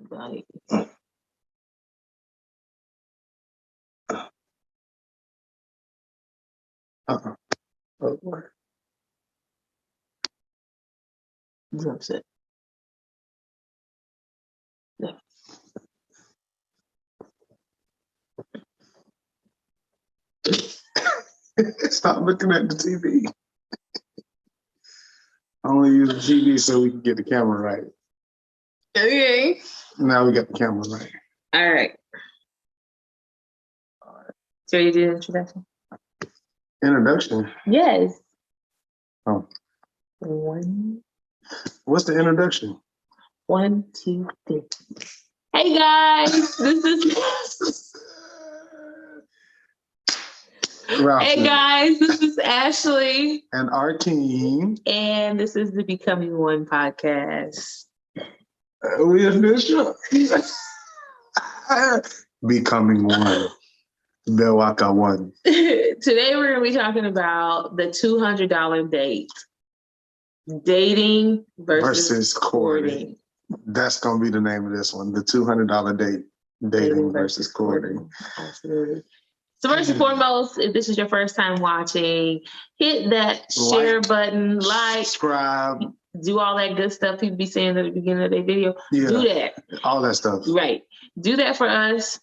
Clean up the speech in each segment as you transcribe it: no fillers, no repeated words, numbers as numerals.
Like, he's upset. Yeah. Stop looking at the TV. I only use the TV so we can get the camera right. Okay. Now we got the camera right. All right. So you do the introduction? Introduction? Yes. Oh. One. What's the introduction? 1, 2, 3. Hey guys, this is Hey guys, this is Ashley and our team, and this is the Becoming One podcast. We official. Becoming One. Belwaka One. Today we're going to be talking about the $200 date. Dating versus courting. That's going to be the name of this one. The $200 date. Dating versus courting. Absolutely. So first and foremost, if this is your first time watching, hit that share button, subscribe, do all that good stuff people be saying at the beginning of their video. Yeah, do that. All that stuff. Right. Do that for us.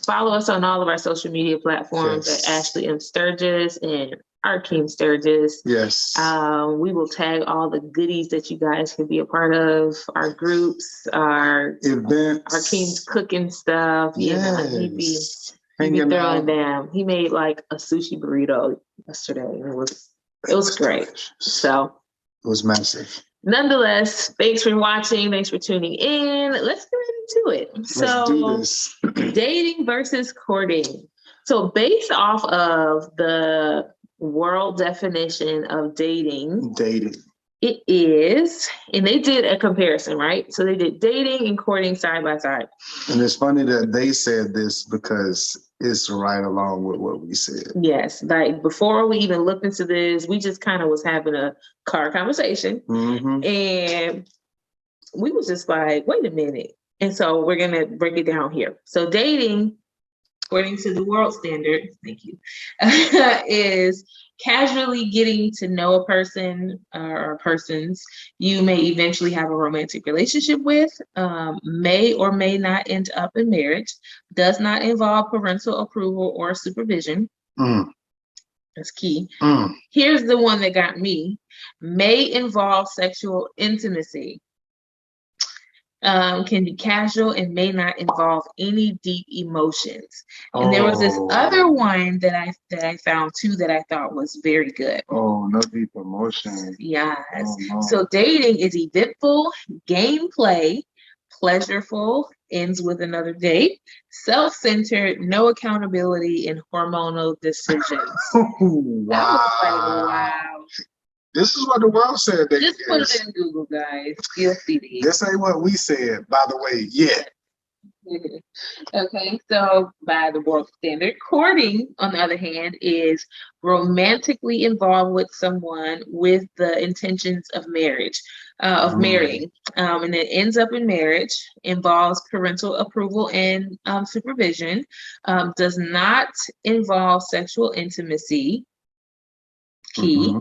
Follow us on all of our social media platforms at Ashley M. Sturgis and Arkeem Sturgis. Yes. We will tag all the goodies that you guys can be a part of, our groups, our events, Arkeem's cooking stuff. Yes. Yeah, he be throwing down. He made like a sushi burrito yesterday. It was great. So it was massive. Nonetheless, thanks for watching. Thanks for tuning in. Let's get right into it. Let's do this. Dating versus courting. So based off of the world definition of dating, it is, and they did a comparison, right? So they did dating and courting side by side. And it's funny that they said this because it's right along with what we said. Yes, like before we even looked into this, we just kind of was having a car conversation, and we was just like, wait a minute. And so we're going to break it down here. So dating, according to the world standard, thank you, is casually getting to know a person or persons you may eventually have a romantic relationship with, may or may not end up in marriage, does not involve parental approval or supervision. That's key. Here's the one that got me. May involve sexual intimacy. Can be casual and may not involve any deep emotions. And there was this other one that I found too that I thought was very good. Oh, no deep emotion. Yes. No. So dating is eventful, gameplay, pleasureful, ends with another date, self-centered, no accountability, and hormonal decisions. Wow. This is what the world said. Just put it in Google, guys. You'll see these. This ain't what we said, by the way, yet. Okay, so by the world standard, courting, on the other hand, is romantically involved with someone with the intentions of marriage, marrying, and it ends up in marriage, involves parental approval and supervision, does not involve sexual intimacy. Key,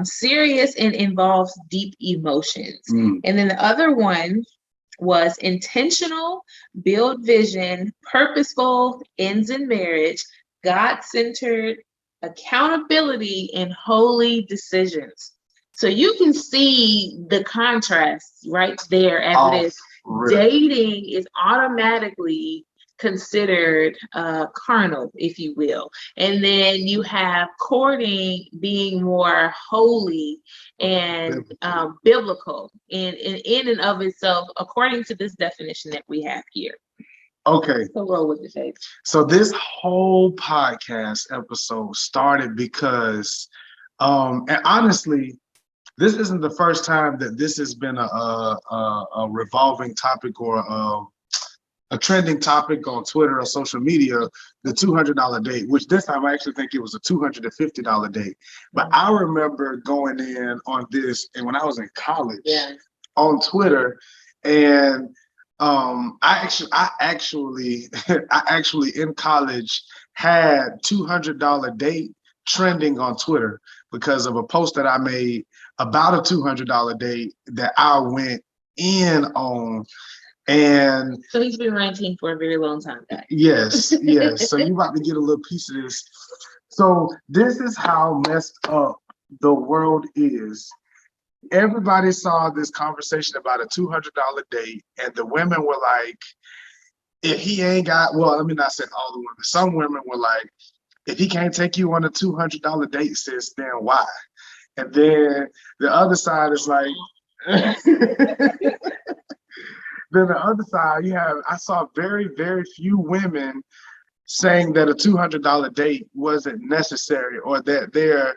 serious and involves deep emotions. And then the other one was intentional, build vision, purposeful, ends in marriage, God-centered, accountability, and holy decisions. So you can see the contrast right there as it is. Dating is automatically considered carnal, if you will, and then you have courting being more holy and biblical in and of itself, according to this definition that we have here. Okay, so roll with the tape. So this whole podcast episode started because and honestly, this isn't the first time that this has been a revolving topic or a trending topic on Twitter or social media, the $200 date, which this time I actually think it was a $250 date. But I remember going in on this, and when I was in college on Twitter, and I actually I actually in college had $200 date trending on Twitter because of a post that I made about a $200 date that I went in on. And so he's been ranting for a very long time, guys. yes, yes. So you about to get a little piece of this. So this is how messed up the world is. Everybody saw this conversation about a $200 date, and the women were like, if he ain't got, well, let me not say all the women. Some women were like, if he can't take you on a $200 date, sis, then why? And then the other side is like, then the other side, you have, I saw very, very few women saying that a $200 date wasn't necessary or that that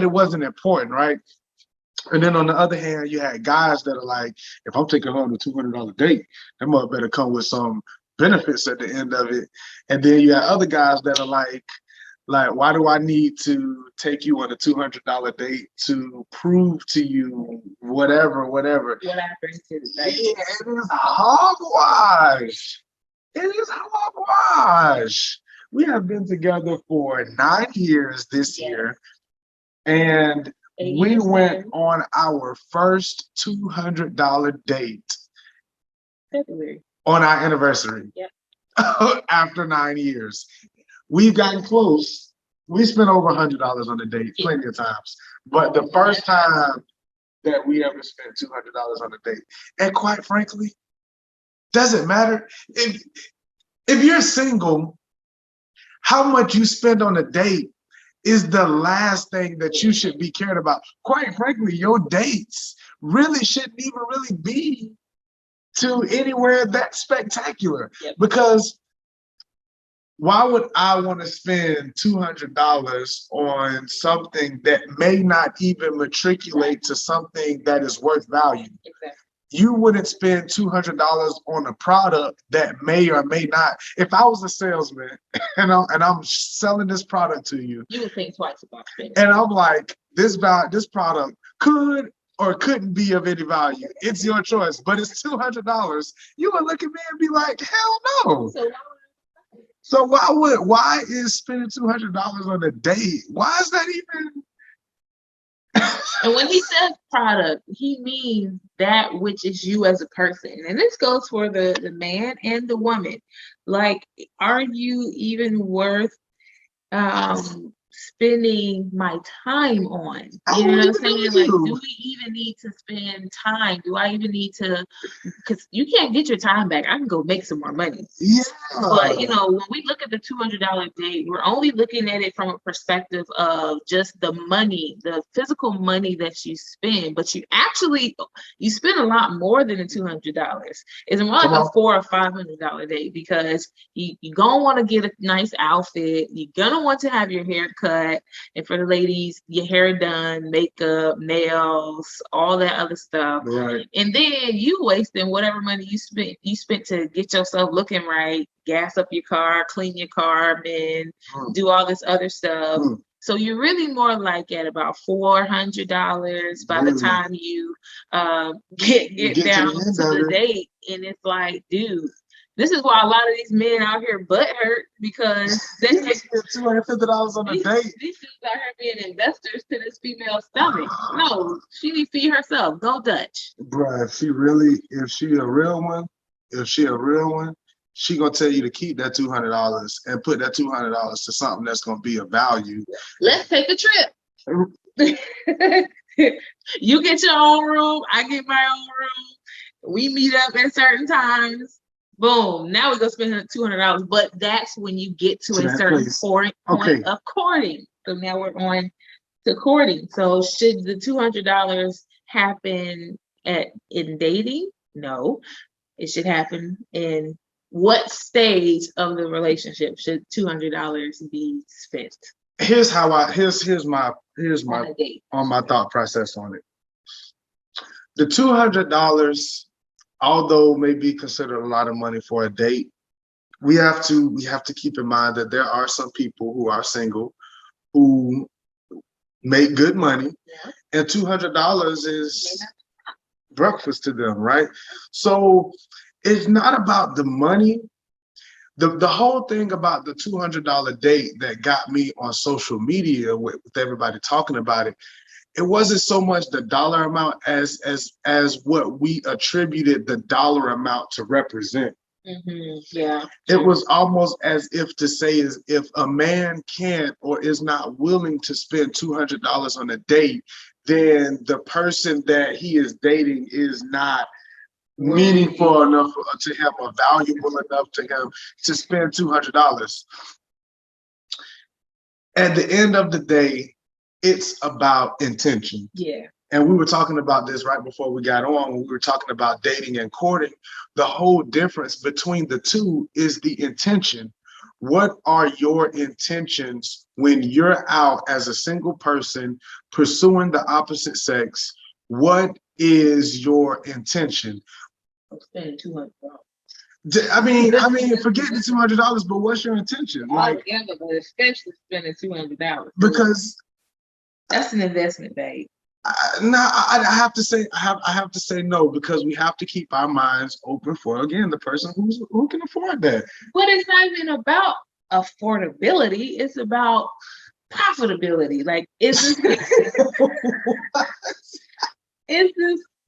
it wasn't important, right? And then on the other hand, you had guys that are like, if I'm taking her on a $200 date, that must better come with some benefits at the end of it. And then you have other guys that are like, why do I need to take you on a $200 date to prove to you whatever? What happened to the date? Yeah, it is hogwash. It is hogwash. We have been together for 9 years this year, and we went on our first $200 date February on our anniversary. Yep. After 9 years, we've gotten close. We spent over $100 on the date plenty of times, but the first time that we ever spent $200 on a date, and quite frankly, doesn't matter if you're single. How much you spend on a date is the last thing that you should be cared about. Quite frankly, your dates really shouldn't even really be to anywhere that spectacular. Yep. Because why would I want to spend $200 on something that may not even matriculate to something that is worth value? Exactly. You wouldn't spend $200 on a product that may or may not. If I was a salesman and I'm selling this product to you, you would think twice about spending. And I'm like, this product could or couldn't be of any value. It's your choice, but it's $200. You would look at me and be like, hell no. So why is spending $200 on a date? Why is that even? And when he says product, he means that which is you as a person. And this goes for the man and the woman. Like, are you even worth spending my time on? You know what I'm saying? Like, do we even need to spend time? Do I even need to? Because you can't get your time back. I can go make some more money. Yeah. But when we look at the $200 date, we're only looking at it from a perspective of just the money, the physical money that you spend. But you spend a lot more than the $200. It's more like a $400 or $500 date, because you're gonna want to get a nice outfit. You're gonna want to have your hair cut, and for the ladies, your hair done, makeup, nails, all that other stuff. Right. And then you wasting whatever money you spent to get yourself looking right, gas up your car, clean your car, and do all this other stuff. So you're really more like at about $400 by the time you get down to the date. And it's like, dude, this is why a lot of these men out here butt hurt, because they spend $250 on a date. These dudes out here being investors to this female's stomach. No, she need to feed herself. Go Dutch. Bruh, if she a real one, she gonna tell you to keep that $200 and put that $200 to something that's gonna be of value. Let's take a trip. You get your own room, I get my own room. We meet up at certain times. Boom. Now we're gonna spend $200. But that's when you get to a certain point of courting. So now we're on to courting. So should the $200 happen in dating? No. It should happen in what stage of the relationship should $200 be spent? Here's my on my thought process on it. The $200, although may be considered a lot of money for a date, we have to keep in mind that there are some people who are single who make good money, and $200 is, breakfast to them, right? So it's not about the money. The whole thing about the $200 date that got me on social media with everybody talking about it, it wasn't so much the dollar amount as what we attributed the dollar amount to represent. Yeah. It was almost as if to say is if a man can't or is not willing to spend $200 on a date, then the person that he is dating is not meaningful enough to him or valuable enough to him to spend $200. At the end of the day, it's about intention. Yeah. And we were talking about this right before we got on, when we were talking about dating and courting. The whole difference between the two is the intention. What are your intentions when you're out as a single person pursuing the opposite sex? What is your intention? I'm spending $200. I mean, forget the $200, but what's your intention? Like, yeah, but especially spending $200 because that's an investment, babe. I have to say no, because we have to keep our minds open for, again, the person who can afford that. But it's not even about affordability; it's about profitability. Like, is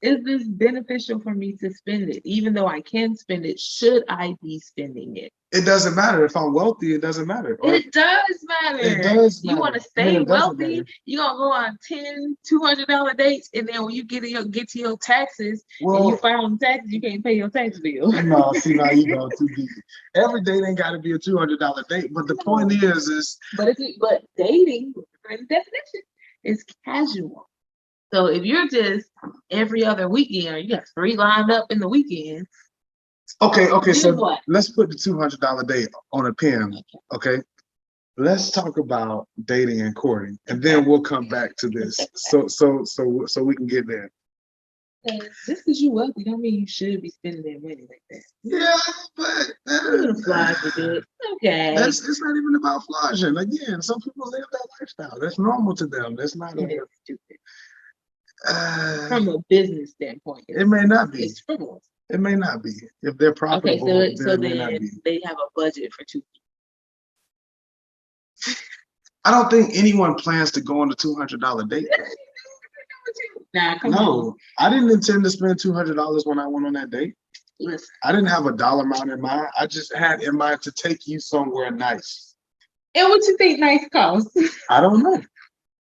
this beneficial for me to spend it? Even though I can spend it, should I be spending it? It doesn't matter. If I'm wealthy, it doesn't matter. It does matter. It does matter. You want to stay wealthy, you're going to go on 10 $200 dates, and then when you get to your taxes, and you file the taxes, you can't pay your tax bill. No, see, now you go too deep. Every date ain't got to be a $200 date, but the point is... But dating, by definition, is casual. So if you're just every other weekend, or you got 3 lined up in the weekend. Okay, so let's put the $200 date on a pen, okay? Let's talk about dating and courting, and then we'll come back to this. So we can get there. Just because you're wealthy don't mean you should be spending that money like that. Yeah, but you're gonna flash with it. Okay. It's not even about flashing. Again, some people live that lifestyle. That's normal to them. That's not stupid. From a business standpoint, it may not be. It's frivolous. It may not be. If they're profitable, okay, so then it may not be. They have a budget for 2 people. I don't think anyone plans to go on a $200 date. Nah, come on. I didn't intend to spend $200 when I went on that date. Listen. I didn't have a dollar amount in mind. I just had in mind to take you somewhere nice. And what you think nice costs? I don't know.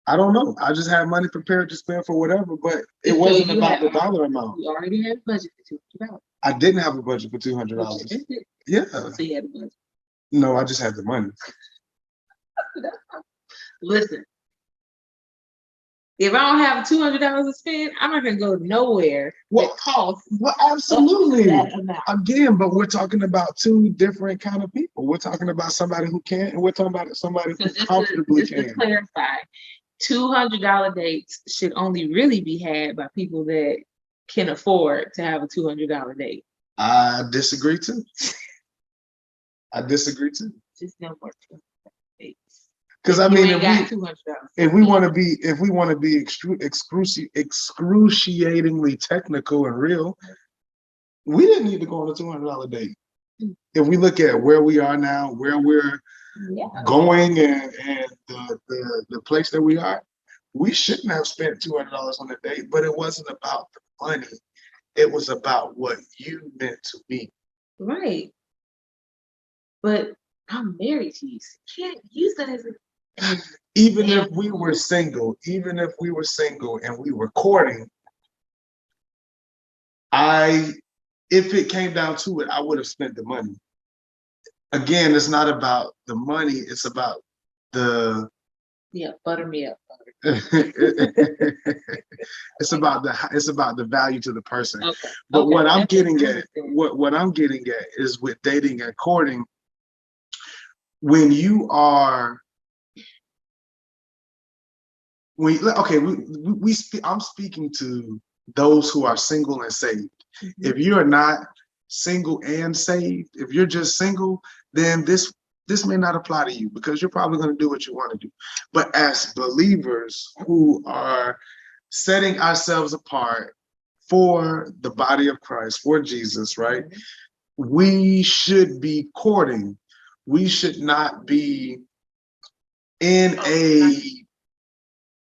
I just had money prepared to spend for whatever, but it wasn't about the dollar amount. You already had a budget for $200. I didn't have a budget for $200. Yeah. So you had a budget. No, I just had the money. Listen, if I don't have $200 to spend, I'm not gonna go nowhere. Well, absolutely. Again, but we're talking about 2 different kind of people. We're talking about somebody who can, and we're talking about somebody who comfortably can. Just to clarify, $200 dates should only really be had by people that can afford to have a $200 date. I disagree too. Just no more $200 dates. Because I mean, if we want to be excruciatingly technical and real, we didn't need to go on a $200 date. If we look at where we are now, where we're going, and the place that we are, we shouldn't have spent $200 on a date. But it wasn't about the money; it was about what you meant to me. Right. But I'm married to you, so you can't use that as a... Even if we were single and we were courting, if it came down to it, I would have spent the money. Again, it's not about the money, it's about the... Yeah, butter me up. It's about the value to the person. Okay. But what I'm getting at is with dating and courting, when you are... I'm speaking to those who are single and saved. Mm-hmm. If you're not single and saved, if you're just single, then this may not apply to you, because you're probably going to do what you want to do. But as believers who are setting ourselves apart for the body of Christ, for Jesus, right? We should be courting. We should not be in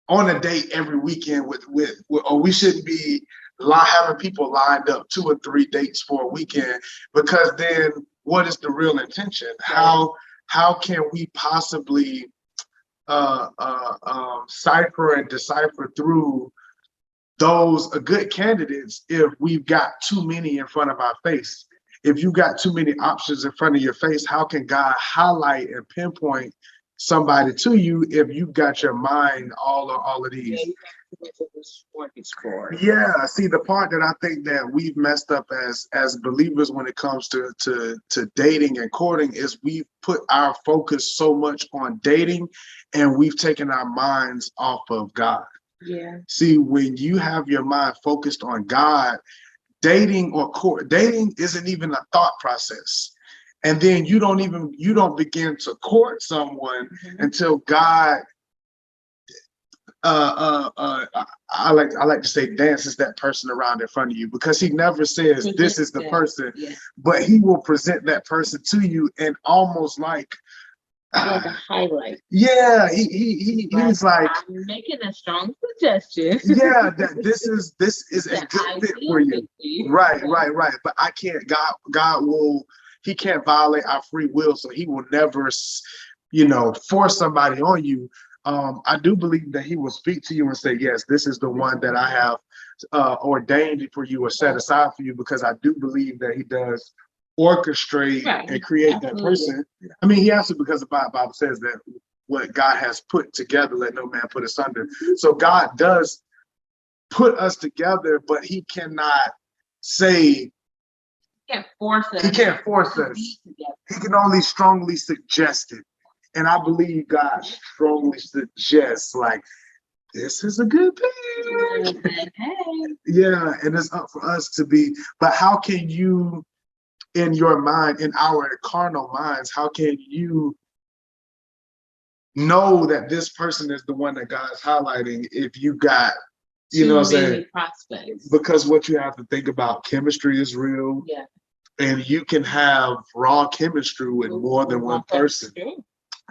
on a date every weekend with or we shouldn't be having people lined up 2 or 3 dates for a weekend, because then what is the real intention? How can we possibly cipher and decipher through those good candidates if we've got too many in front of our face? If you got too many options in front of your face, how can God highlight and pinpoint somebody to you if you've got your mind all of these? Yeah, see, the part that I think that we've messed up as believers when it comes to dating and courting is we've put our focus so much on dating and we've taken our minds off of God. Yeah. See, when you have your mind focused on God, dating isn't even a thought process. And then you don't begin to court someone until God I like to say dances that person around in front of you, because he never says this is the person, but he will present that person to you and almost like a highlight. Yeah, he's like, I'm making a strong suggestion. Yeah, that this is a good fit for you. Right. But I can't. God will. He can't violate our free will, so he will never, force somebody on you. I do believe that he will speak to you and say, yes, this is the one that I have ordained for you or set aside for you, because I do believe that he does orchestrate and create that person. I mean, he has to, because the Bible says that what God has put together, let no man put asunder. So God does put us together, but he cannot say, he can't force us. He can't force us. He can only strongly suggest it. And I believe God strongly suggests, like, this is a good thing. Yeah, and it's up for us to be. But how can you, in your mind, in our carnal minds, how can you know that this person is the one that God's highlighting if you got, you know what I'm saying? Prospects. Because what you have to think about, chemistry is real. Yeah. And you can have raw chemistry with more than one person.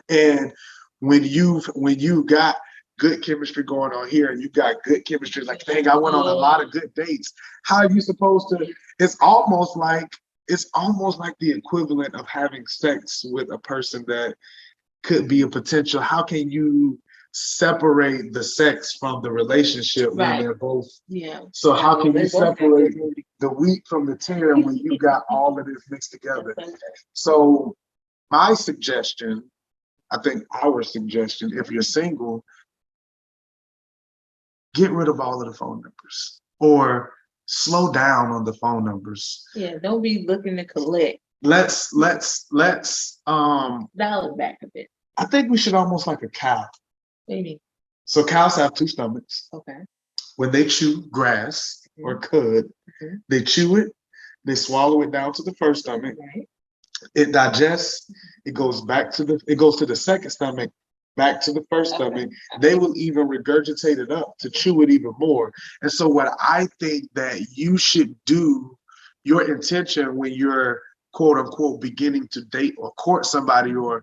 And when you got good chemistry going on here and you got good chemistry, like, dang, I went on a lot of good dates. How are you supposed to? It's almost like the equivalent of having sex with a person that could be a potential. How can you separate the sex from the relationship when they're both? Yeah. So how can you separate the wheat from the tare when you got all of this mixed together? So my suggestion, I think our suggestion, if you're single, get rid of all of the phone numbers or slow down on the phone numbers. Yeah, don't be looking to collect. Let's dial it back a bit. I think we should almost like a cow. Maybe. So cows have 2 stomachs. Okay. When they chew grass or cud, they chew it, they swallow it down to the first stomach. Right. It digests, it goes to the second stomach, back to the first stomach. They will even regurgitate it up to chew it even more. And so what I think that you should do, your intention when you're quote unquote beginning to date or court somebody or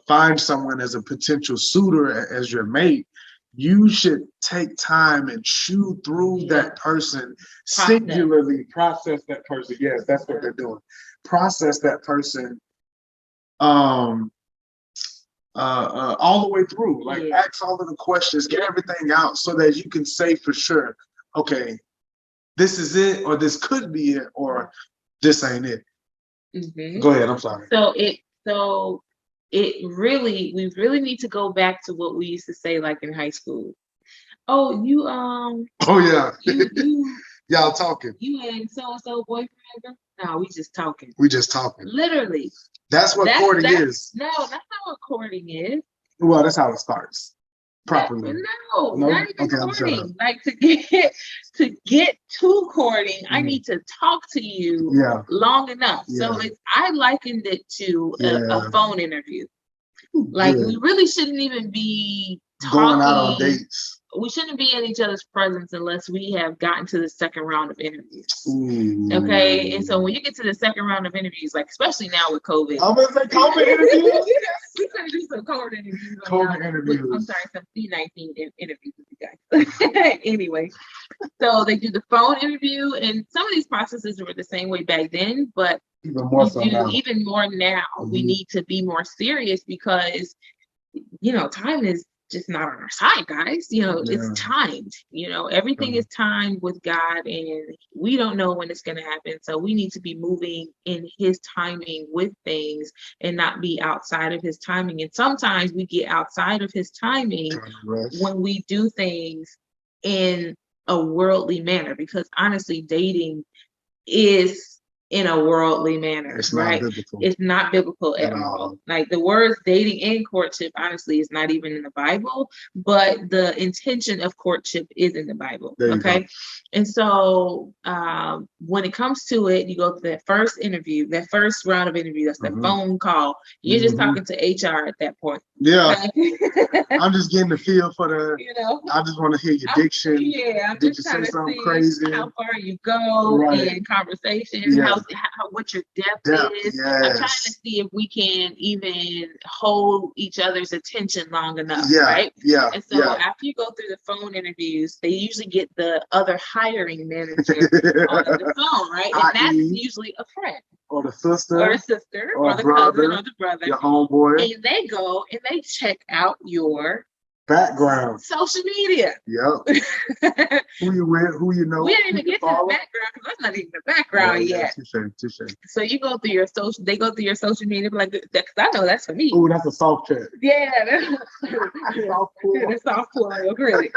find someone as a potential suitor as your mate, you should take time and chew through that person, singularly process that person. Yes, that's what they're doing. Process that person all the way through. Like, ask all of the questions, get everything out so that you can say for sure, okay, this is it, or this could be it, or this ain't it. Go ahead, I'm sorry. We really need to go back to what we used to say, like in high school. Oh, you y'all talking. You and so boyfriend? No, we just talking. Literally. That's what courting is. No, that's not what courting is. Well, that's how it starts. Properly. No, not even courting. Like to get to courting, I need to talk to you long enough. Yeah. So I likened it to a phone interview. Like we really shouldn't even be going out on talking. dates. We shouldn't be in each other's presence unless we have gotten to the second round of interviews. Ooh. Okay. And so when you get to the second round of interviews, like especially now with COVID. I'm gonna say COVID interviews. We're gonna do some COVID interviews. COVID interviews. I'm sorry, some C-19 interviews with you guys. Anyway, so they do the phone interview, and some of these processes were the same way back then, but even more so now. Even more now. Mm-hmm. We need to be more serious because time is just not on our side, guys. It's timed. Everything is timed with God, and we don't know when it's going to happen. So we need to be moving in His timing with things and not be outside of His timing. And sometimes we get outside of His timing when we do things in a worldly manner, because honestly, dating is in a worldly manner, it's right? Not biblical. It's not biblical at all. Like the words dating and courtship, honestly, is not even in the Bible, but the intention of courtship is in the Bible. Okay. And so when it comes to it, you go to that first interview, that first round of interview, that's the phone call. You're just talking to HR at that point. Yeah. I'm just getting the feel for the, I just want to hear your diction. I'm Did just you trying say to something see crazy? How far you go in conversation, what your depth is. Yes. I'm trying to see if we can even hold each other's attention long enough, right? Yeah. And so after you go through the phone interviews, they usually get the other hiring manager on the phone, right? And that's usually a friend. Or the sister. Or the brother, cousin, or the brother. Your homeboy. And they go and they check out your background. Social media. Yep. Who you with, who you know. We didn't even get to the background because that's not even the background yet. Touche. So you go through your social, they go through your social media, like, because I know that's for me. Oh, that's a soft check. Yeah. That's soft core, really.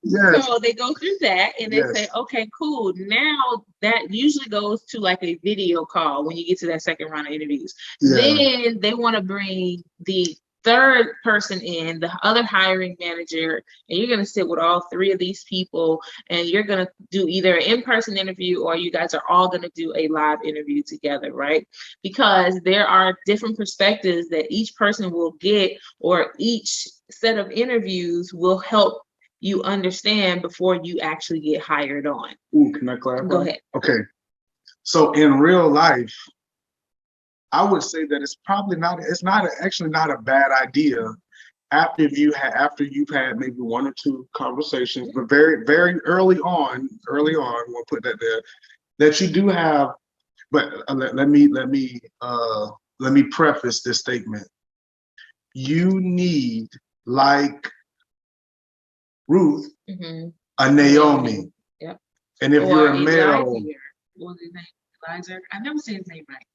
Yes. So they go through that and they say, okay, cool. Now that usually goes to like a video call when you get to that second round of interviews. Yeah. Then they want to bring the third person in, the other hiring manager, and you're going to sit with all three of these people, and you're going to do either an in-person interview or you guys are all going to do a live interview together, right? Because there are different perspectives that each person will get, or each set of interviews will help you understand before you actually get hired on. Ooh, can I clarify? Go ahead. Okay. So in real life, I would say that it's probably not. It's not actually not a bad idea after you've had maybe one or two conversations, but very very early on, we'll put that there, that you do have. But let me preface this statement. You need, like Ruth, a Naomi. Yep. And if you're a male, what was his name? Elijah. I never say his name right.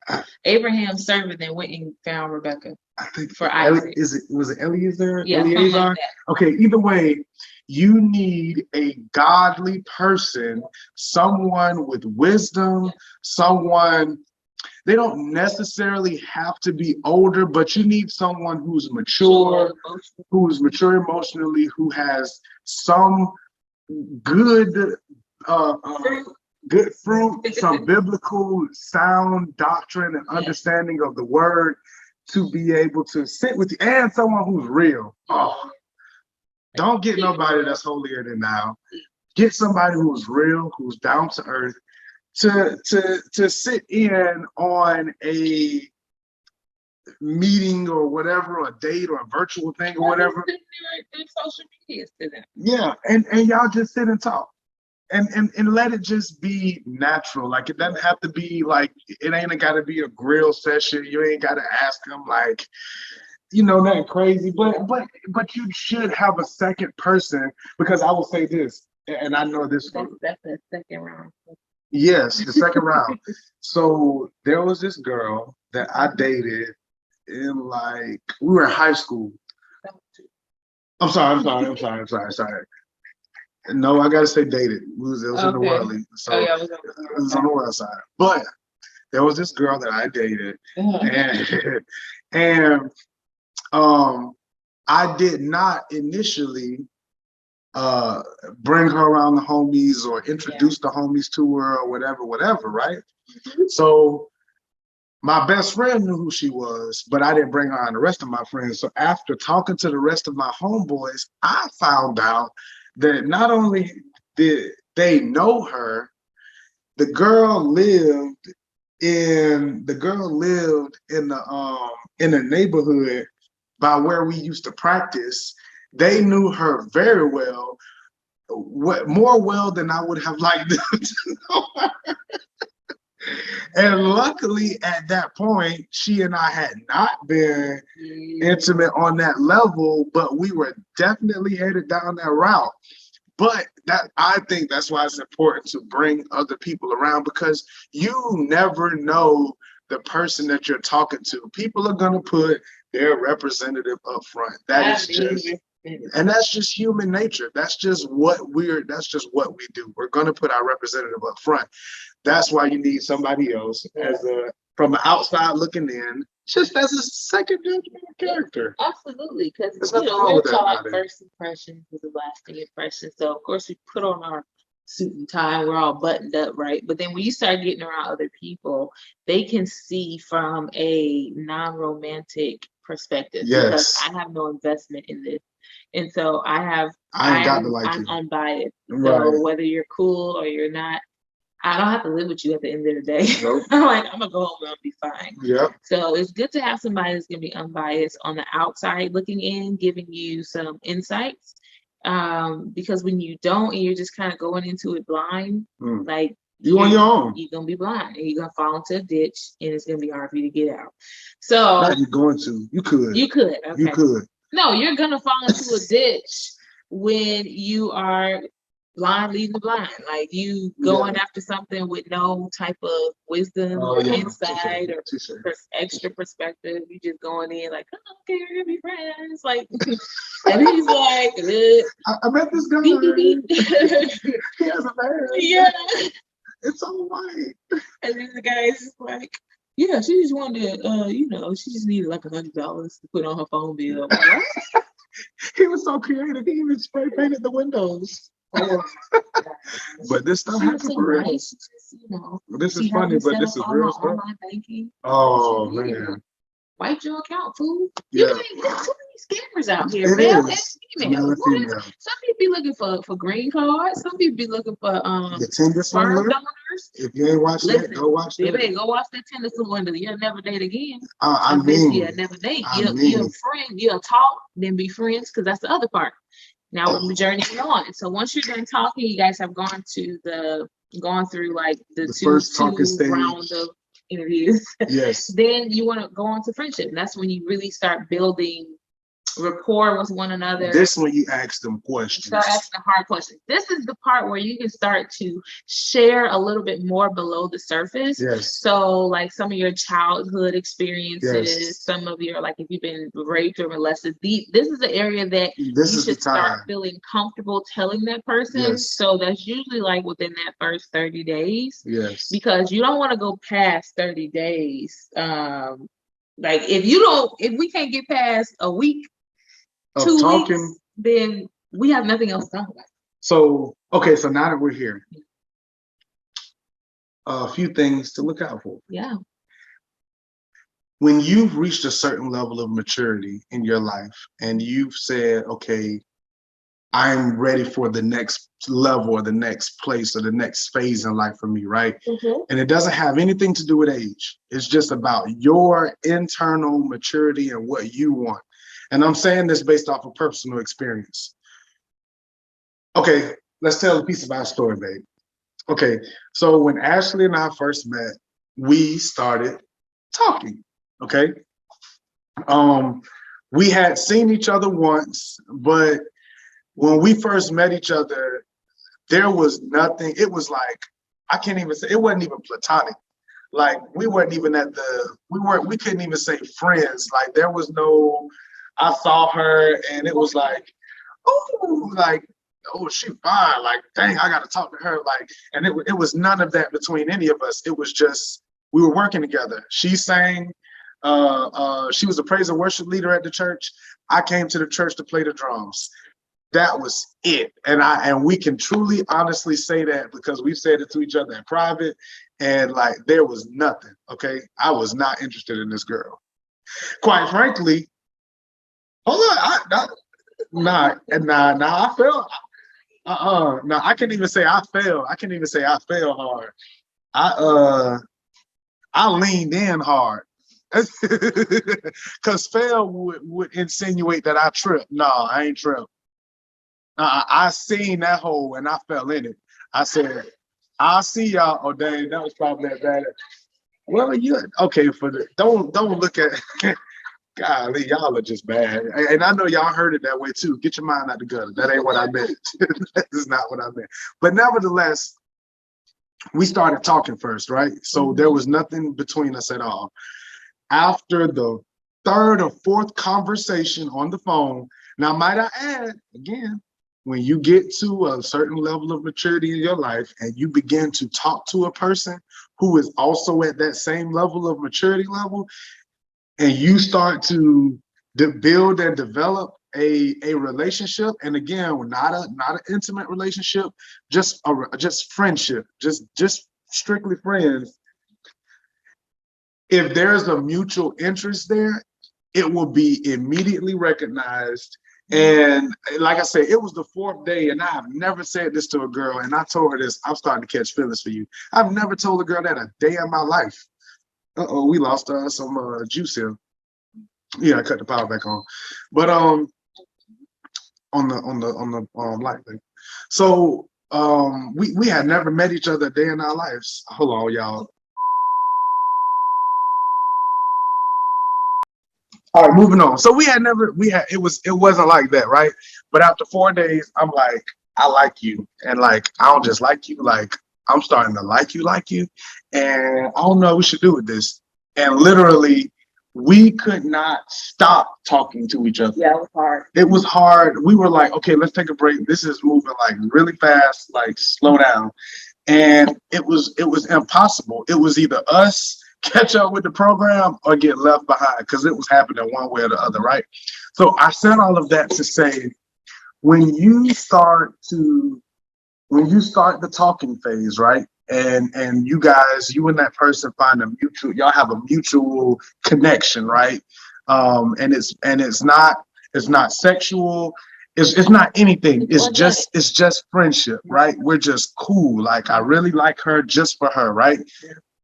Abraham's servant that went and found Rebecca. I think for Isaac. Was it Eliezer? Yeah, something like that. Okay, either way, you need a godly person, someone with wisdom, someone. They don't necessarily have to be older, but you need someone who's mature emotionally, who has some good fruit, some biblical sound doctrine and understanding of the word to be able to sit with you, and someone who's real. Oh, don't get nobody that's holier than thou. Get somebody who's real, who's down to earth, to sit in on a meeting or whatever, a date or a virtual thing or whatever. Social media to them. Yeah, and y'all just sit and talk. And let it just be natural. Like, it doesn't have to be like, it ain't got to be a grill session. You ain't got to ask them like, nothing crazy. But you should have a second person, because I will say this, and I know this. That's the second round. Yes, the second round. So there was this girl that I dated in, like, we were in high school. I'm sorry. No, I gotta say dated. It was in the worldly. So it was on the world side. But there was this girl that I dated, and I did not initially bring her around the homies or introduce the homies to her or whatever, right? So My best friend knew who she was, but I didn't bring her on the rest of my friends. So after talking to the rest of my homeboys, I found out that not only did they know her, the girl lived in the neighborhood by where we used to practice. They knew her very well, more well than I would have liked them to know her. And luckily, at that point, she and I had not been intimate on that level, but we were definitely headed down that route. But that I think that's why it's important to bring other people around, because you never know the person that you're talking to. People are gonna put their representative up front. That's just human nature. That's just what we do. We're gonna put our representative up front. That's why you need somebody else from the outside looking in, just as a second judgment character. Absolutely, because we're taught first impressions is a lasting impression. So of course we put on our suit and tie, we're all buttoned up, right? But then when you start getting around other people, they can see from a non-romantic perspective. Because I have no investment in this. And so I'm unbiased. Right. So whether you're cool or you're not, I don't have to live with you at the end of the day. Nope. I'm gonna go home and I'll be fine. Yeah. So it's good to have somebody that's gonna be unbiased on the outside looking in, giving you some insights. Because when you don't and you're just kind of going into it blind, like you on your own, you're gonna be blind and you're gonna fall into a ditch and it's gonna be hard for you to get out. So not you're going to. You could. Okay. You could. No, you're gonna fall into a ditch when you are blind leading the blind, like you going after something with no type of wisdom or insight or extra perspective. You just going in like, oh, okay, we're gonna be friends. Like, and he's like, I met this guy. He has a man. Yeah, it's all right. And then the guy's just like, yeah, she just wanted to, she just needed like $100 to put on her phone bill. He was so creative. He even spray painted the windows. But this stuff happens for real. Nice. This is funny, but this is real stuff. Online banking. Oh man. Wipe your account, fool. Yeah. There's too many scammers out here, male and female. Some people be looking for green cards. Some people be looking for the Tinder Swindler. If you ain't watched that, go watch that. Go watch that Tinder Swindler. You'll never date again. I mean, you'll never date. You're a friend. You'll talk, then be friends, because that's the other part. Now we're journeying on. So once you're done talking, you guys have gone through like the two round of interviews. Yes. Then you want to go on to friendship. And that's when you really start building rapport with one another. This when you ask them questions. Start asking the hard questions. This is the part where you can start to share a little bit more below the surface. Yes. So like some of your childhood experiences, some of your, like if you've been raped or molested, this is the area that you should start feeling comfortable telling that person. Yes. So that's usually like within that first 30 days. Yes. Because you don't want to go past 30 days. Like if we can't get past a week, 2 weeks, then we have nothing else to talk about. So now that we're here, a few things to look out for. Yeah. When you've reached a certain level of maturity in your life and you've said, okay, I'm ready for the next level or the next place or the next phase in life for me, right? Mm-hmm. And it doesn't have anything to do with age. It's just about your internal maturity and what you want. And I'm saying this based off of personal experience. Okay, let's tell a piece of our story, babe. Okay, so when Ashley and I first met, we started talking, okay? We had seen each other once, but when we first met each other, there was nothing. It was like, I can't even say, it wasn't even platonic. Like we weren't even we couldn't even say friends. Like there was no, I saw her and it was like, oh, she fine. Like, dang, I got to talk to her. Like, and it was none of that between any of us. It was just, we were working together. She sang, she was the praise and worship leader at the church. I came to the church to play the drums. That was it. And we can truly, honestly say that because we've said it to each other in private. And like there was nothing. Okay, I was not interested in this girl. Quite frankly, hold on, nah. I felt no. I can't even say I failed. I can't even say I failed hard. I I leaned in hard. Cause fail would insinuate that I tripped. No, I ain't tripped. I seen that hole and I fell in it. I said, I'll see y'all. Oh dang, that was probably that bad. Well, you okay for the don't look at golly, y'all are just bad. And I know y'all heard it that way too. Get your mind out the gutter. That ain't what I meant. That is not what I meant. But nevertheless, we started talking first, right? So there was nothing between us at all. After the third or fourth conversation on the phone, now might I add, again, when you get to a certain level of maturity in your life and you begin to talk to a person who is also at that same level of maturity level, and you start to build and develop a relationship, and again, not an intimate relationship, just friendship, just strictly friends. If there's a mutual interest there, it will be immediately recognized. And like I said, it was the fourth day, and I've never said this to a girl, and I told her this. I'm starting to catch feelings for you. I've never told a girl that a day in my life. We lost some juice here. Yeah, I cut the power back on, but on the light thing. So we had never met each other a day in our lives. Hold on, y'all. All right, moving on. So it wasn't like that, right? But after 4 days, I'm like, I like you. And like, I don't just like you, like I'm starting to like you. And I don't know what we should do with this. And literally, we could not stop talking to each other. Yeah, it was hard. It was hard. We were like, okay, let's take a break. This is moving like really fast, like slow down. And it was impossible. It was either us catch up with the program or get left behind, because it was happening one way or the other, right? So I said all of that to say, when you start the talking phase, right? And you guys, you and that person find y'all have a mutual connection, right? And it's not sexual. It's not anything. It's just friendship, right? We're just cool. Like I really like her just for her, right?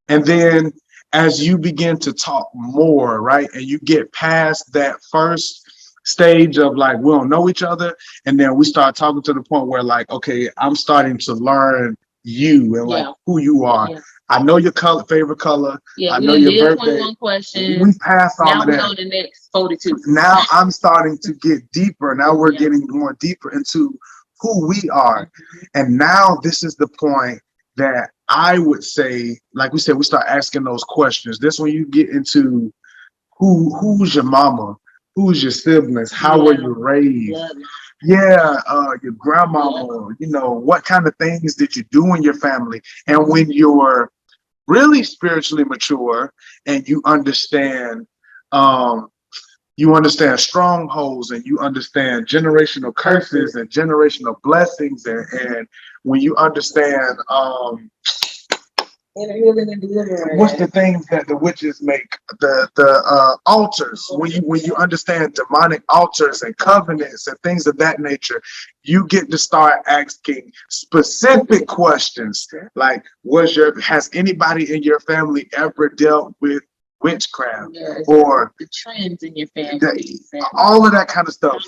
And then as you begin to talk more, right, and you get past that first stage of like we don't know each other, and then we start talking to the point where like, okay, I'm starting to learn you and like who you are. Yeah. I know your favorite color. Yeah, I know your birthday. 21 questions. We passed all of that. Now we're on the next 42. Now I'm starting to get deeper. Now we're getting more deeper into who we are, and now this is the point that I would say, like we said, we start asking those questions. This when you get into who's your mama, who's your siblings, how were you raised? Your grandmama, you know, what kind of things did you do in your family? And when you're really spiritually mature and you understand strongholds, and you understand generational curses and generational blessings, and when you understand what's the things that the witches make, the altars, when you understand demonic altars and covenants and things of that nature, you get to start asking specific questions like, has anybody in your family ever dealt with witchcraft, or the trends in your family, all of that kind of stuff.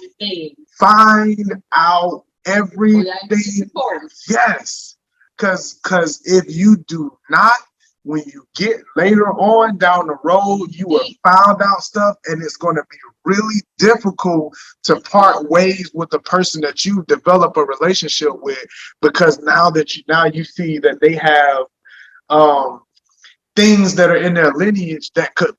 Find out everything. Yes, because if you do not, when you get later on down the road, you will found out stuff, and it's going to be really difficult to part ways with the person that you develop a relationship with, because now you see that they have things that are in their lineage that could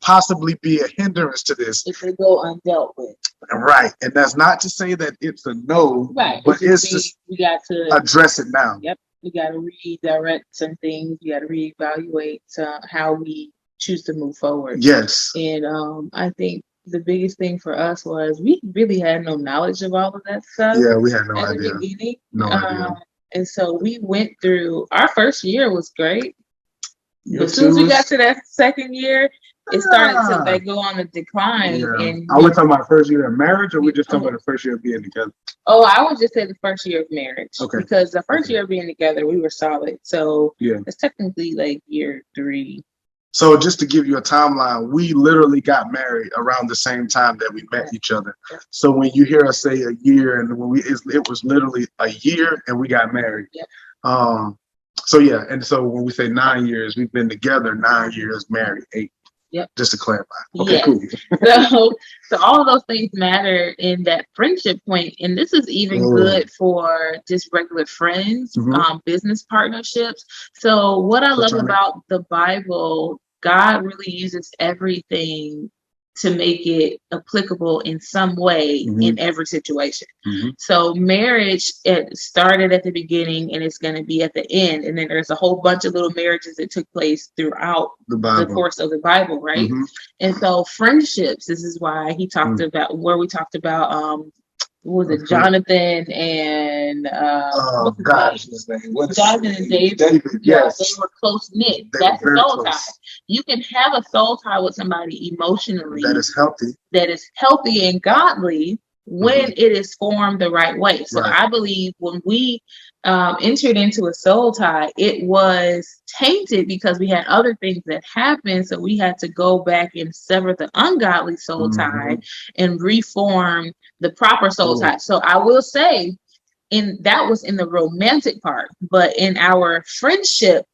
possibly be a hindrance to this if they go undealt with. Right, and that's not to say that it's a no, right? But it's just we got to address it now. Yep, we got to redirect some things. We got to reevaluate how we choose to move forward. Yes, and I think the biggest thing for us was we really had no knowledge of all of that stuff. Yeah, we had no idea. At the beginning, no idea. And so we went through our first year was great. But as soon as we got to that second year, it started to like go on a decline. Yeah. And are we talking about the first year of marriage, or we just talking about the first year of being together? Oh, I would just say the first year of marriage. Okay. Because the first year of being together, we were solid. So yeah, it's technically like year 3. So just to give you a timeline, we literally got married around the same time that we met each other. So when you hear us say a year, and when it was literally a year, and we got married. So yeah, and so when we say 9 years, we've been together 9 years, married 8. Yep. Just to clarify. Okay, cool. So all of those things matter in that friendship point, and this is even good for just regular friends, business partnerships. So what I love about the Bible, God really uses everything to make it applicable in some way in every situation. So marriage, it started at the beginning and it's going to be at the end. And then there's a whole bunch of little marriages that took place throughout the course of the Bible, right? And so friendships, this is why he talked about, where we talked about, what was it, Jonathan and Jonathan and David. Yes. They were close knit. That's a soul tie. You can have a soul tie with somebody emotionally that is healthy and godly when it is formed the right way. So I believe when we entered into a soul tie, it was tainted because we had other things that happened. So we had to go back and sever the ungodly soul tie and reform the proper soul tie. So I will say, that was in the romantic part, but in our friendship,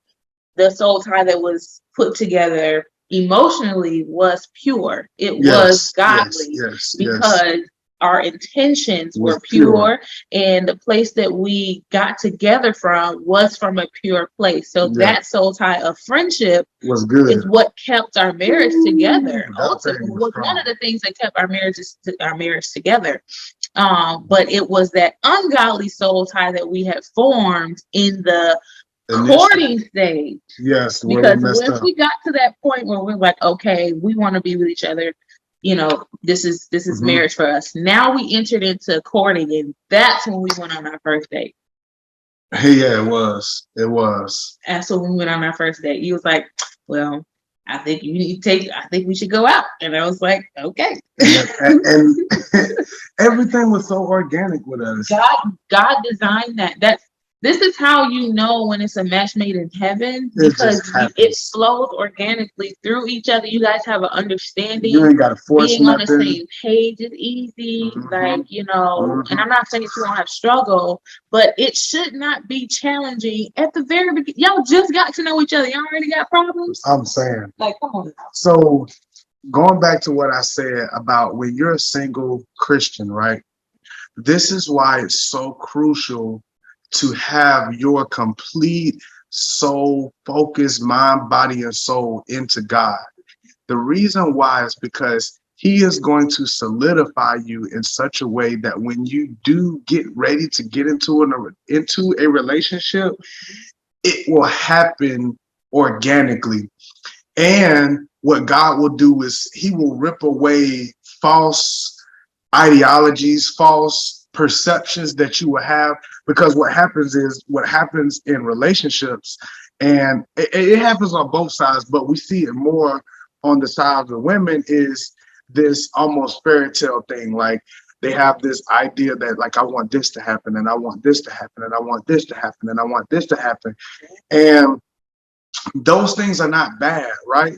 the soul tie that was put together emotionally was pure. It was godly because our intentions were pure, and the place that we got together from was from a pure place. So that soul tie of friendship was good. Is what kept our marriage together. Ultimately, was one of the things that kept our marriage together. But it was that ungodly soul tie that we had formed in the courting stage. Yes, because once we got to that point where we're like, okay, we want to be with each other, this is marriage for us. Now we entered into courting, and that's when we went on our first date. Yeah, it was. And so when we went on our first date, he was like, well, I think I think we should go out. And I was like, okay. and everything was so organic with us. God designed that. This is how you know when it's a match made in heaven, because it flows organically through each other. You guys have an understanding. You ain't got to force being nothing. On the same page is easy. And I'm not saying that you won't have struggle, but it should not be challenging at the very beginning. Y'all just got to know each other. Y'all already got problems. I'm saying. Like, come on. So going back to what I said about when you're a single Christian, right? This is why it's so crucial to have your complete soul, focus, mind, body, and soul into God. The reason why is because He is going to solidify you in such a way that when you do get ready to get into a relationship, it will happen organically. And what God will do is He will rip away false ideologies, false perceptions that you will have, because what happens in relationships, and it happens on both sides, but we see it more on the side of the women, is this almost fairy tale thing. Like, they have this idea that, like, I want this to happen, and I want this to happen, and I want this to happen, and I want this to happen. And those things are not bad, right?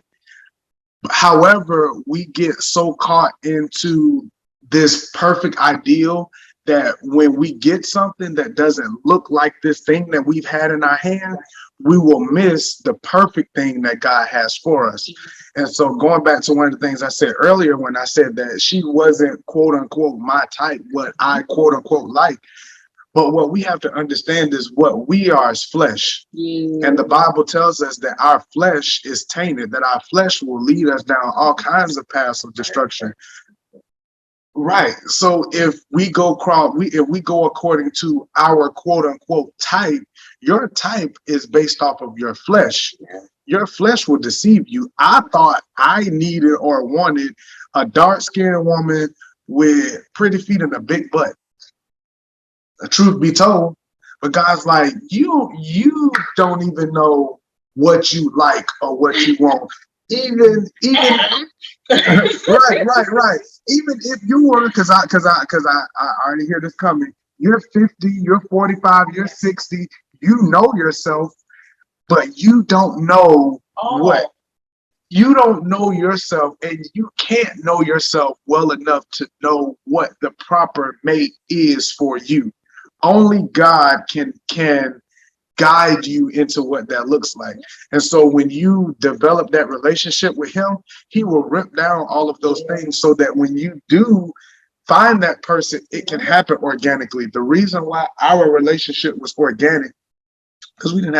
However, we get so caught into this perfect ideal that when we get something that doesn't look like this thing that we've had in our hand, we will miss the perfect thing that God has for us. And so going back to one of the things I said earlier, when I said that she wasn't, quote unquote, my type, what I, quote unquote, like. But what we have to understand is what we are is flesh. And the Bible tells us that our flesh is tainted, that our flesh will lead us down all kinds of paths of destruction. Right. So if we go according to our quote unquote type, your type is based off of your flesh. Your flesh will deceive you. I thought I needed or wanted a dark-skinned woman with pretty feet and a big butt. The truth be told, but God's like, you don't even know what you like or what you want. Even right. Even if you want to, because I already hear this coming. You're 50, you're 45, you're 60. You know yourself, but you don't know what you don't know yourself, and you can't know yourself well enough to know what the proper mate is for you. Only God can guide you into what that looks like. And so when you develop that relationship with him, he will rip down all of those things so that when you do find that person, it can happen organically. The reason why our relationship was organic because we didn't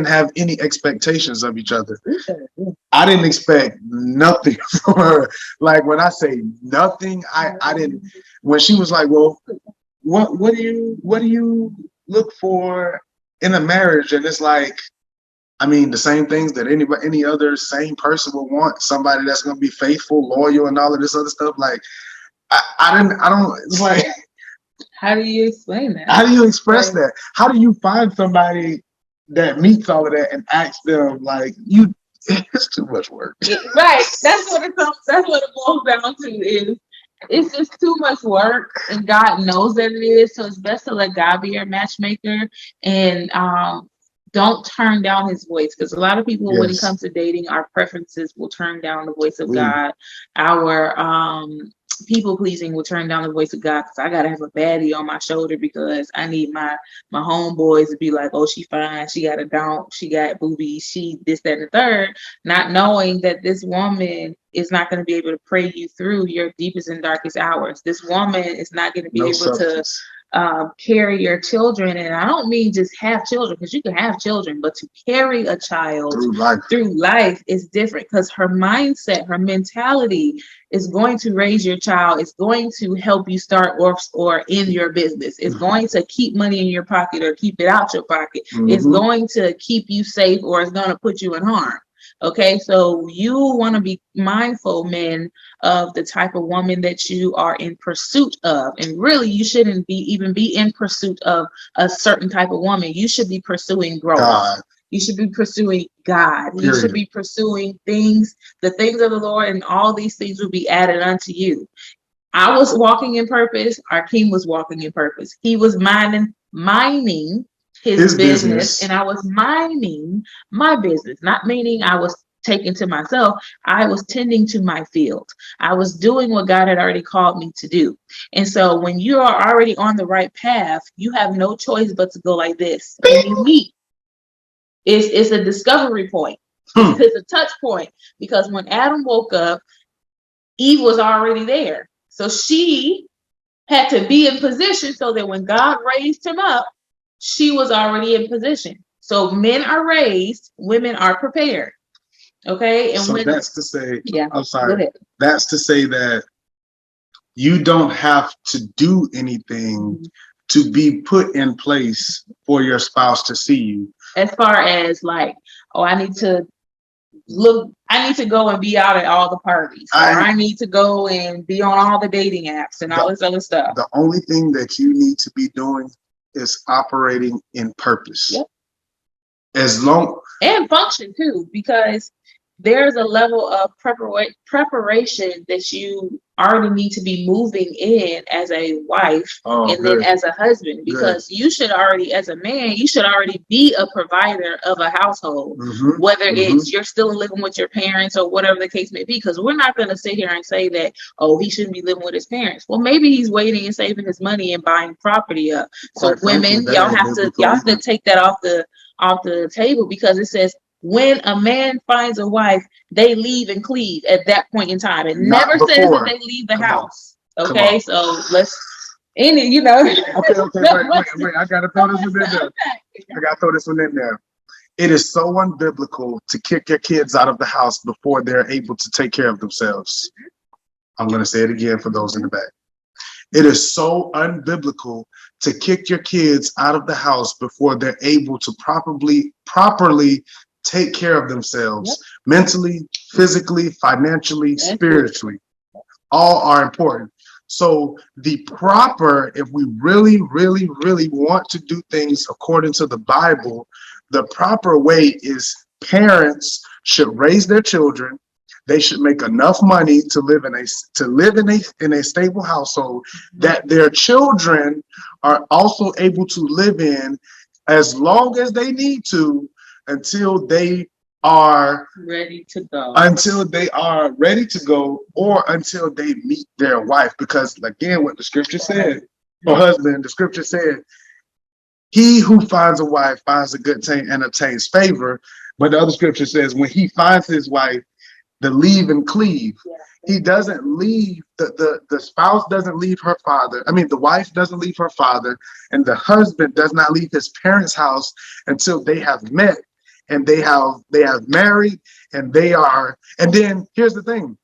have any expectations of each other. I didn't expect nothing from her. Like when I say nothing, I didn't. When she was like, "Well, what do you look for in a marriage?" And it's like, I mean, the same things that any other same person would want. Somebody that's going to be faithful, loyal, and all of this other stuff. Like I don't. It's like, how do you explain that? How do you express that? How do you find somebody that meets all of that and ask them like you? It's too much work. Right. That's what it boils down to. Is it's just too much work, and God knows that it is. So it's best to let God be your matchmaker, and don't turn down His voice. Because a lot of people, when it comes to dating, our preferences will turn down the voice of God. Our people pleasing will turn down the voice of God, because I gotta have a baddie on my shoulder because I need my homeboys to be like, oh, she fine, she got a donk, she got boobies, she this, that, and the third, not knowing that this woman is not going to be able to pray you through your deepest and darkest hours. This woman is not going to be able to carry your children. And I don't mean just have children, because you can have children, but to carry a child through life is different, because her mindset, her mentality is going to raise your child. It's going to help you start or end your business. It's going to keep money in your pocket or keep it out your pocket. It's going to keep you safe, or it's going to put you in harm. Okay, so you want to be mindful, men, of the type of woman that you are in pursuit of. And really, you shouldn't even be in pursuit of a certain type of woman. You should be pursuing growth. You should be pursuing God. You should be pursuing the things of the Lord, and all these things will be added unto you. I was walking in purpose. Our King was walking in purpose. He was mining his business, and I was mining my business, not meaning I was taking to myself. I was tending to my field. I was doing what God had already called me to do. And so when you are already on the right path, you have no choice but to go like this. And you meet. It's a discovery point. It's a touch point, because when Adam woke up, Eve was already there. So she had to be in position so that when God raised him up, she was already in position. So men are raised, women are prepared. Okay. And so that's to say, I'm sorry. That's to say that you don't have to do anything to be put in place for your spouse to see you. As far as like, oh, I need to go and be out at all the parties, or I need to go and be on all the dating apps and all this other stuff. The only thing that you need to be doing is operating in purpose. Yep. As long and function too, because there's a level of preparation that you already need to be moving in as a wife then as a husband, because you should already, as a man, you should already be a provider of a household, whether it's you're still living with your parents or whatever the case may be, because we're not going to sit here and say that, oh, he shouldn't be living with his parents. Well, maybe he's waiting and saving his money and buying property up. So women, y'all have to take that off the table, because it says, when a man finds a wife, they leave and cleave at that point in time. It never says that they leave the house. Okay, so let's in it, Okay. Wait. I gotta throw this one in there. It is so unbiblical to kick your kids out of the house before they're able to take care of themselves. I'm gonna say it again for those in the back. It is so unbiblical to kick your kids out of the house before they're able to properly take care of themselves, mentally, physically, financially, spiritually. All are important. So if we really, really, really want to do things according to the Bible, The proper way is parents should raise their children. They should make enough money to live in a stable household that their children are also able to live in as long as they need to until they are ready to go. Or until they meet their wife. Because again, what the scripture said, or husband, the scripture said, he who finds a wife finds a good thing and obtains favor. But the other scripture says, when he finds his wife, the leave and cleave. He doesn't leave, the spouse doesn't leave her father. I mean, the wife doesn't leave her father, and the husband does not leave his parents' house until they have met and they have married, and then here's the thing.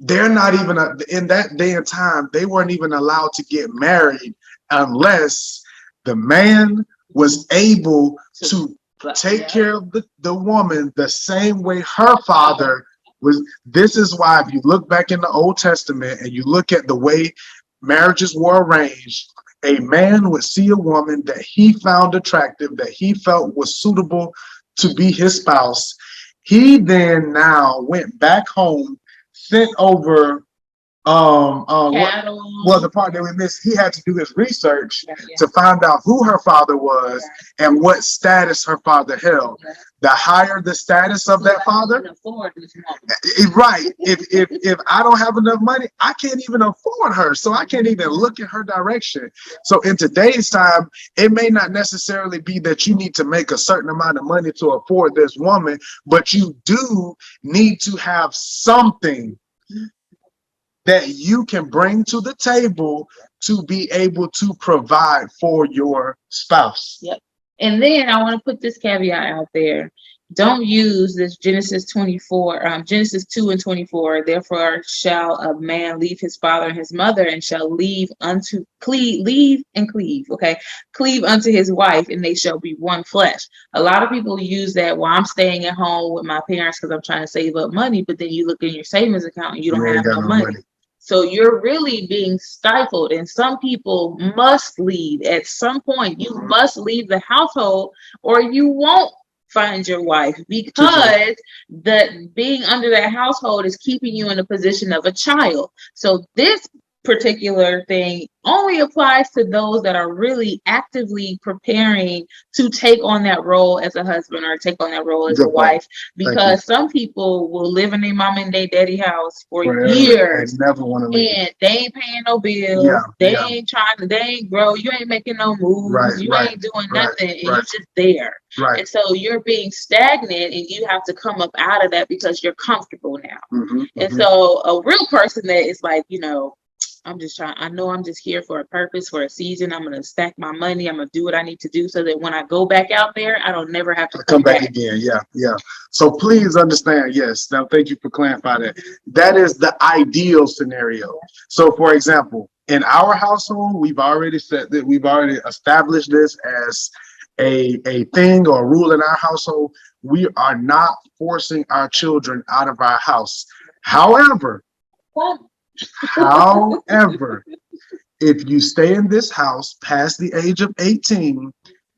They're not even in that day and time, they weren't even allowed to get married unless the man was able to take care of the woman the same way her father was. This is why, if you look back in the Old Testament and you look at the way marriages were arranged, a man would see a woman that he found attractive, that he felt was suitable to be his spouse. He then now went back home, sent over the part that we missed. He had to do his research to find out who her father was and what status her father held. The higher the status of that father, right? If I don't have enough money, I can't even afford her, so I can't even look in her direction. So in today's time, it may not necessarily be that you need to make a certain amount of money to afford this woman, but you do need to have something that you can bring to the table to be able to provide for your spouse. Yep. And then I want to put this caveat out there. Don't use this Genesis 2 and 24. Therefore shall a man leave his father and his mother, and shall leave unto cleave. Okay. Cleave unto his wife, and they shall be one flesh. A lot of people use that, well, I'm staying at home with my parents because I'm trying to save up money, but then you look in your savings account and you don't have no money. So you're really being stifled, and some people must leave at some point. You must leave the household, or you won't find your wife, because the being under that household is keeping you in a position of a child. So this particular thing only applies to those that are really actively preparing to take on that role as a husband or take on that role as a wife, because some people will live in their mom and their daddy house for years and never want to leave, and they ain't paying no bills. They ain't grow. You ain't making no moves. You ain't doing nothing, and you're just there. And so you're being stagnant, and you have to come up out of that because you're comfortable now. And so a real person that is like, I know I'm just here for a purpose, for a season. I'm going to stack my money. I'm going to do what I need to do so that when I go back out there, I don't never have to come back again. Yeah. So please understand. Yes. Now, thank you for clarifying that. That is the ideal scenario. So, for example, in our household, we've already established this as a thing or a rule in our household. We are not forcing our children out of our house. However, if you stay in this house past the age of 18,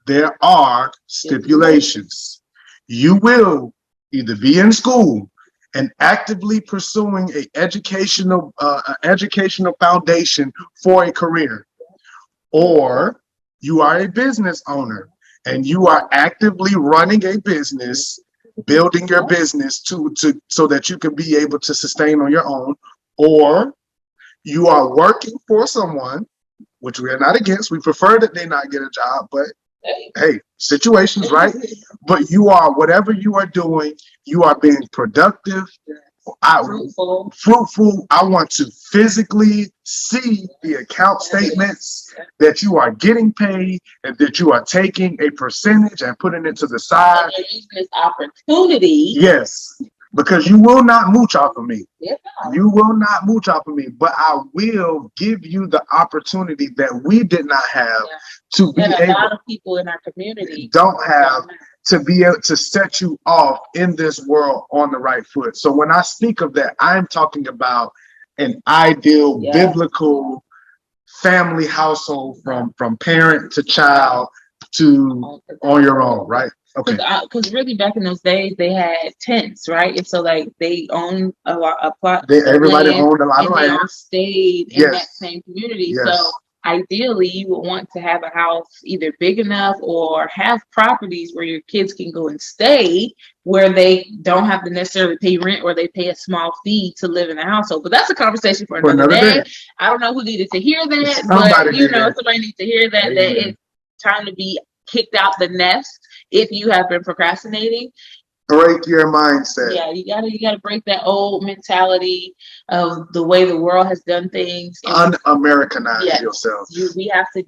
there are stipulations. You will either be in school and actively pursuing an educational foundation for a career, or you are a business owner and you are actively running a business, building your business so that you can be able to sustain on your own, or you are working for someone, which we are not against. We prefer that they not get a job, but hey, situations, right? But whatever you are doing, you are being productive, fruitful. I want to physically see the account statements that you are getting paid and that you are taking a percentage and putting it to the side. And you're using this opportunity. Yes. Because you will not mooch off of me. You will not mooch off of me, but I will give you the opportunity that we did not have to be able. A lot of people in our community don't have to be able to set you off in this world on the right foot. So when I speak of that, I'm talking about an ideal biblical family household from parent to child, to on your own, right? Okay. Because really back in those days they had tents, right? And so like they owned a plot Everybody land, owned a lot of and they land. all stayed in that same community. Yes. So ideally you would want to have a house either big enough or have properties where your kids can go and stay, where they don't have to necessarily pay rent or they pay a small fee to live in the household. But that's a conversation for another day. I don't know who needed to hear that, but you know, somebody needs to hear that it's time to be kicked out the nest if you have been procrastinating. Break your mindset. Yeah, you gotta break that old mentality of the way the world has done things. Un-Americanize yourself. We have to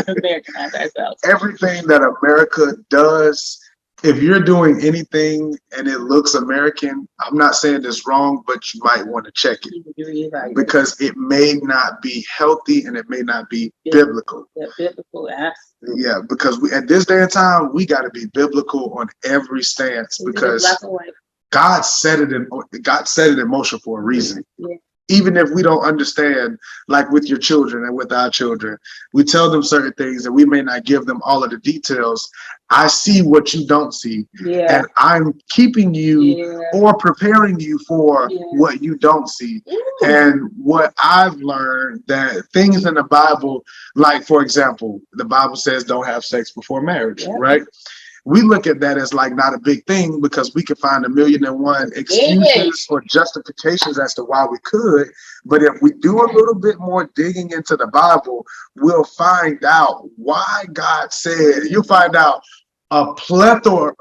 un-Americanize ourselves. Everything that America does, if you're doing anything and it looks American, I'm not saying it's wrong, but you might want to check it because it may not be healthy and it may not be biblical. Biblical. Yeah, because at this day and time, we got to be biblical on every stance because God set it in motion for a reason. Yeah. Even if we don't understand, like with your children and with our children, we tell them certain things and we may not give them all of the details. I see what you don't see, and I'm keeping you or preparing you for what you don't see. And what I've learned that things in the Bible, like for example, the Bible says don't have sex before marriage, right? We look at that as like not a big thing because we can find 1,000,001 excuses or justifications as to why we could. But if we do a little bit more digging into the Bible, we'll find out why God said, you'll find out a plethora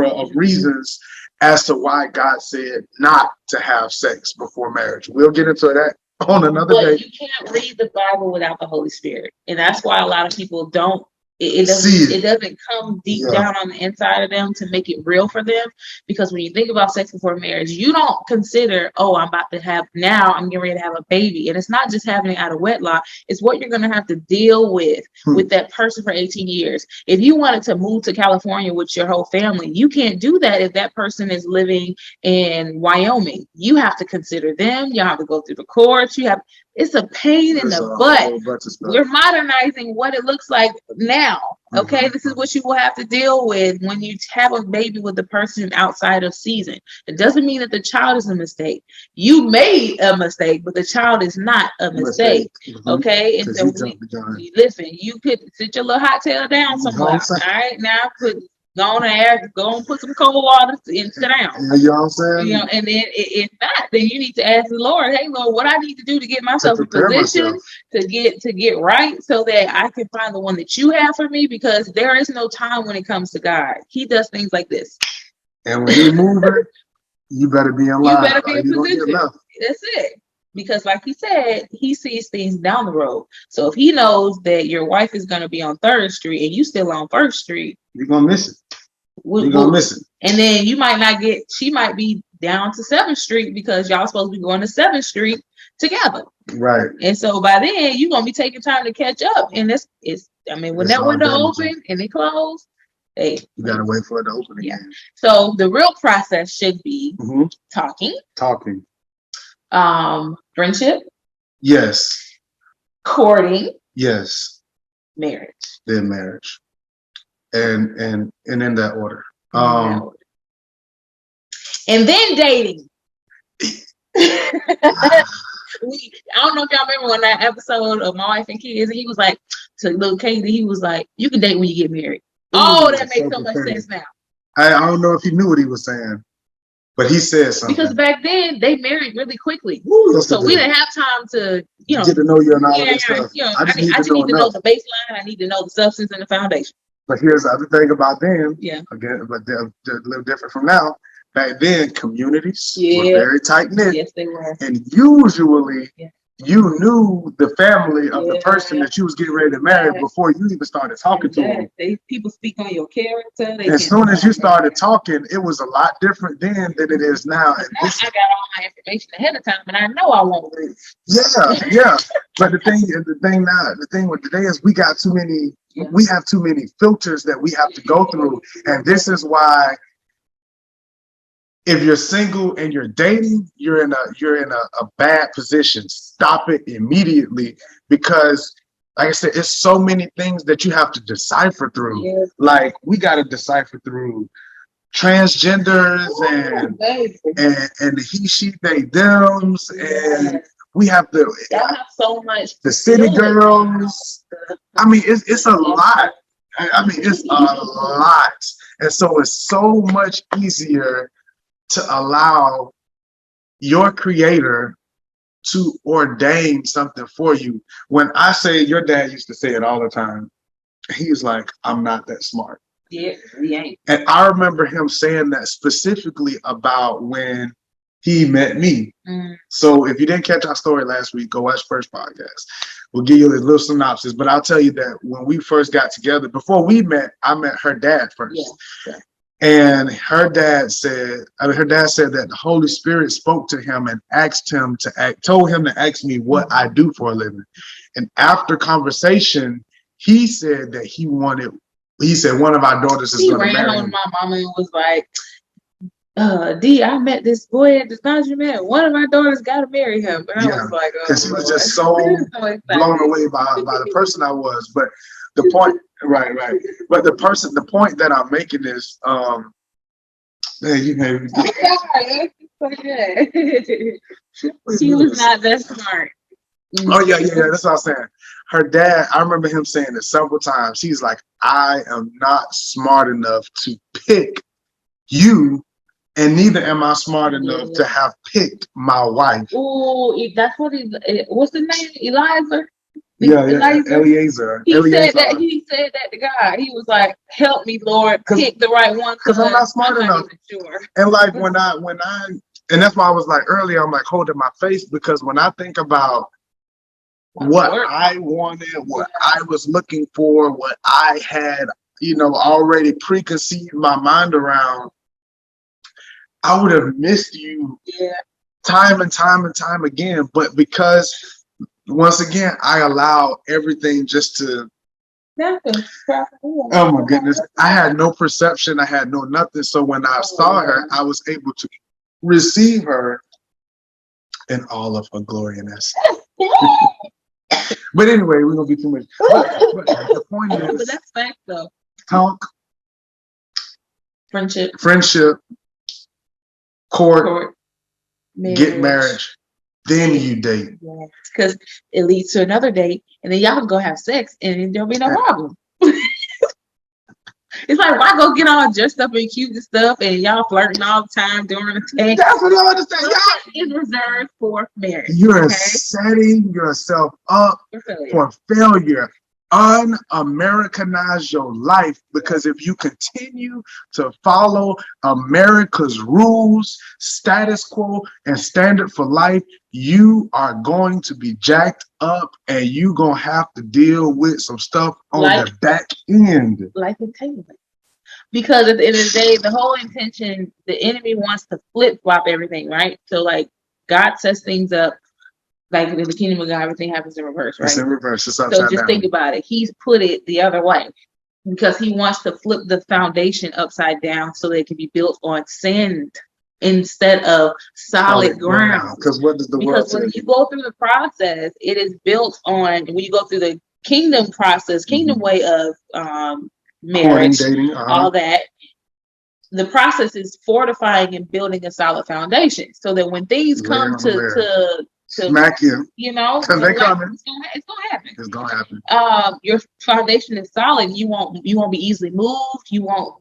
of reasons as to why God said not to have sex before marriage. We'll get into that on another day. You can't read the Bible without the Holy Spirit. And that's why a lot of people don't. It doesn't come deep down on the inside of them to make it real for them, because when you think about sex before marriage, you don't consider, I'm getting ready to have a baby, and it's not just having it out of wedlock. It's what you're going to have to deal with that person for 18 years. If you wanted to move to California with your whole family, you can't do that if that person is living in Wyoming. You have to consider them. You have to go through the courts. It's a pain in the butt. We're modernizing what it looks like now. Okay, this is what you will have to deal with when you have a baby with a person outside of season. It doesn't mean that the child is a mistake. You made a mistake, but the child is not a mistake. Okay, and so listen, you could sit your little hot tail down somewhere. All right, now go and put some cold water and sit down. You know what I'm saying? And then if not, then you need to ask the Lord, hey Lord, what I need to do to get myself in position to get right so that I can find the one that you have for me, because there is no time when it comes to God. He does things like this. And when you move it, you better be in line. You better be in position. That's it. Because like he said, he sees things down the road. So if he knows that your wife is going to be on 3rd Street and you still on 1st Street, you're going to miss it. You're going to miss it. And then you might not she might be down to 7th Street because y'all supposed to be going to 7th Street together. Right. And so by then you're going to be taking time to catch up. And when that window open and it closed, you got to wait for it to open again. Yeah. So the real process should be talking. Friendship. Yes. Courting. Yes. Marriage. Then marriage. And in that order. And then dating. I don't know if y'all remember on that episode of My Wife and Kids, he was like to little Katie, he was like, you can date when you get married. That makes so much sense now. I don't know if he knew what he was saying, but he said something. Because back then they married really quickly. So we didn't have time to, get to know you and all this stuff. I just need to know the baseline. I need to know the substance and the foundation. But here's the other thing about them. Yeah. Again, but they're a little different from now. Back then, communities were very tight knit. Yes, they were. And usually, you knew the family of the person that you was getting ready to marry before you even started talking to them. People speak on your character. As soon as you started talking, it was a lot different then than it is now. And I got all my information ahead of time, and I know I won't lose. Yeah. But the thing with today is we got too many. We have too many filters that we have to go through, and this is why. If you're single and you're dating, you're in a bad position. Stop it immediately, because like I said, it's so many things that you have to decipher through. Yes. Like we got to decipher through transgenders and the he, she, they, thems, and we have to. Y'all have so much. The city girls. I mean, it's a lot. I mean, it's a lot, and so it's so much easier to allow your creator to ordain something for you. When I say, your dad used to say it all the time, he's like, I'm not that smart. Yeah, we ain't. And I remember him saying that specifically about when he met me. So if you didn't catch our story last week, go watch first podcast. We'll give you a little synopsis, but I'll tell you that when we first got together, before we met, I met her dad first. Yeah. And her dad said that the Holy Spirit spoke to him and told him to ask me what I do for a living. And after conversation, he said one of our daughters is going to marry him. He ran home to my mama and was like, D, I met this boy at the laundromat. One of my daughters got to marry him. And I was like, because he was just so blown away by the person I was. But the point, right. But the point that I'm making is, you know, she was not that smart. Oh yeah, that's what I'm saying. Her dad, I remember him saying it several times. He's like, I am not smart enough to pick you. And neither am I smart enough to have picked my wife. Oh, that's what what's the name? Eliezer? Eliezer. He said that to God. He was like, help me, Lord, pick the right one. Because I'm not smart enough. Sure. And like when I and that's why I was like earlier, I'm like holding my face, because when I think about what I wanted, what I was looking for, what I had, already preconceived my mind around, I would have missed you time and time and time again. But because, once again, I allow everything just to... Oh my goodness. I had no perception. I had no nothing. So when I saw her, I was able to receive her in all of her gloriousness. But anyway, we're going to be too much. But the point is... But that's fact, though. Talk. Friendship. Court, get marriage, then you date. Yes, because it leads to another date, and then y'all can go have sex, and there'll be no problem. It's like, why go get all dressed up and cute and stuff, and y'all flirting all the time during the date? That's what I understand. Y'all is reserved for marriage. You're setting yourself up for failure. Un-Americanize your life, because if you continue to follow America's rules, status quo, and standard for life, you are going to be jacked up, and you're going to have to deal with some stuff on the back end. Like entanglement. Because at the end of the day, the whole intention, the enemy wants to flip-flop everything, right? So like God sets things up. Like in the kingdom of God, everything happens in reverse, right? It's in reverse. It's upside so just down. Think about it. He's put it the other way because he wants to flip the foundation upside down so that it can be built on sand instead of solid ground. Because what does the world say? When you go through the process, it is built on, when you go through the kingdom process, kingdom way of marriage, dating, all that. The process is fortifying and building a solid foundation so that when things come to smack you, because they coming. It's gonna happen. It's gonna happen. Your foundation is solid. You won't be easily moved. You won't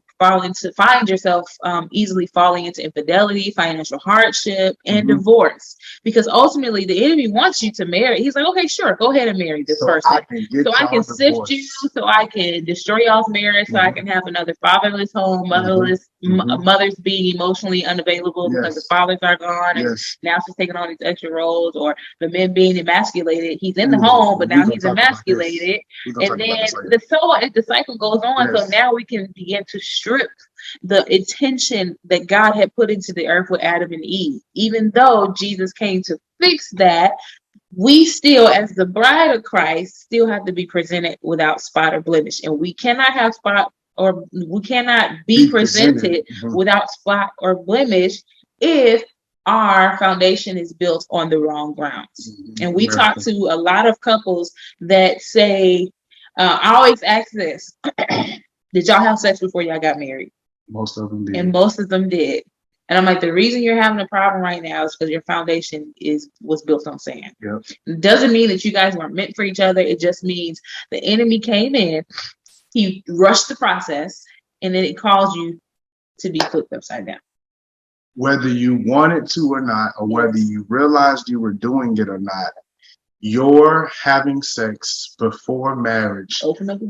find yourself easily falling into infidelity, financial hardship, and divorce. Because ultimately, the enemy wants you to marry. He's like, okay, sure, go ahead and marry this person, so I can sift you, so I can destroy y'all's marriage, so I can have another fatherless home, motherless, mothers being emotionally unavailable because the fathers are gone, and now she's taking on these extra roles, or the men being emasculated. He's in the home, but now he's emasculated, and then the cycle goes on. So now we can begin to strip the intention that God had put into the earth with Adam and Eve. Even though Jesus came to fix that, we still, as the bride of Christ, still have to be presented without spot or blemish. And we cannot have spot, or we cannot be presented without spot or blemish if our foundation is built on the wrong grounds. Mm-hmm. And we talk to a lot of couples that say, I always ask this, did y'all have sex before y'all got married? Most of them did. And most of them did. And I'm like, the reason you're having a problem right now is because your foundation was built on sand. Yep. It doesn't mean that you guys weren't meant for each other. It just means the enemy came in, he rushed the process, and then it caused you to be flipped upside down. Whether you wanted to or not, or whether you realized you were doing it or not, your having sex before marriage opened up the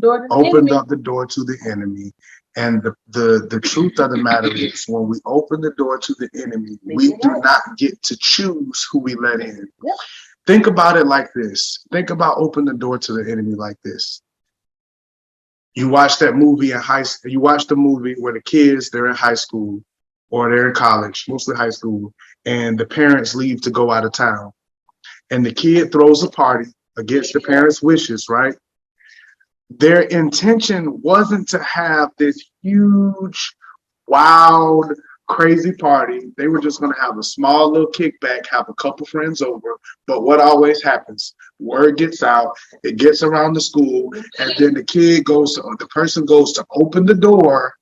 door to the enemy. And the truth of the matter is, when we open the door to the enemy, we do not get to choose who we let in. Yep. Think about it like this. Think about opening the door to the enemy like this. You watch that movie in high school. You watch the movie where the kids, they're in high school or they're in college, mostly high school, and the parents leave to go out of town. And the kid throws a party against the parents' wishes, right? Their intention wasn't to have this huge, wild, crazy party. They were just going to have a small little kickback, have a couple friends over. But what always happens? Word gets out, it gets around the school, and then the person goes to open the door.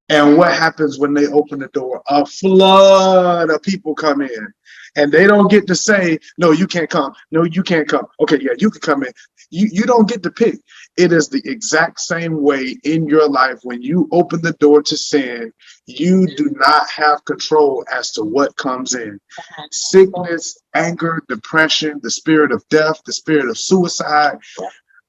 And what happens when they open the door? A flood of people come in. And they don't get to say, no, you can't come. No, you can't come. Okay, yeah, you can come in. You don't get to pick. It is the exact same way in your life. When you open the door to sin, you do not have control as to what comes in. Sickness, anger, depression, the spirit of death, the spirit of suicide.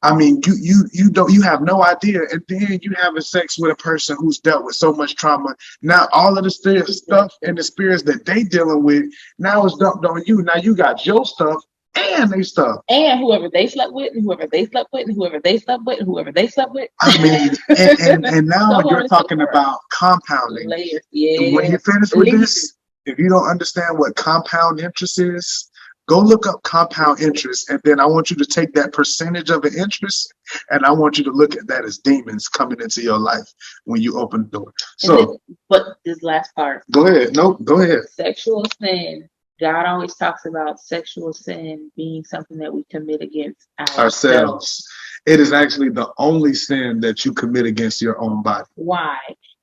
I mean, you have no idea. And then you having sex with a person who's dealt with so much trauma. Now all of the stuff and the spirits that they dealing with now is dumped on you. Now you got your stuff and their stuff. And whoever they slept with, and whoever they slept with, and whoever they slept with, and whoever they slept with. I mean, and now you're talking about compounding. Yeah. When you finish with this, if you don't understand what compound interest is, go look up compound interest, and then I want you to take that percentage of the interest, and I want you to look at that as demons coming into your life when you open the door. So, but this last part. Go ahead. No, go ahead. Sexual sin. God always talks about sexual sin being something that we commit against ourselves. It is actually the only sin that you commit against your own body. Why?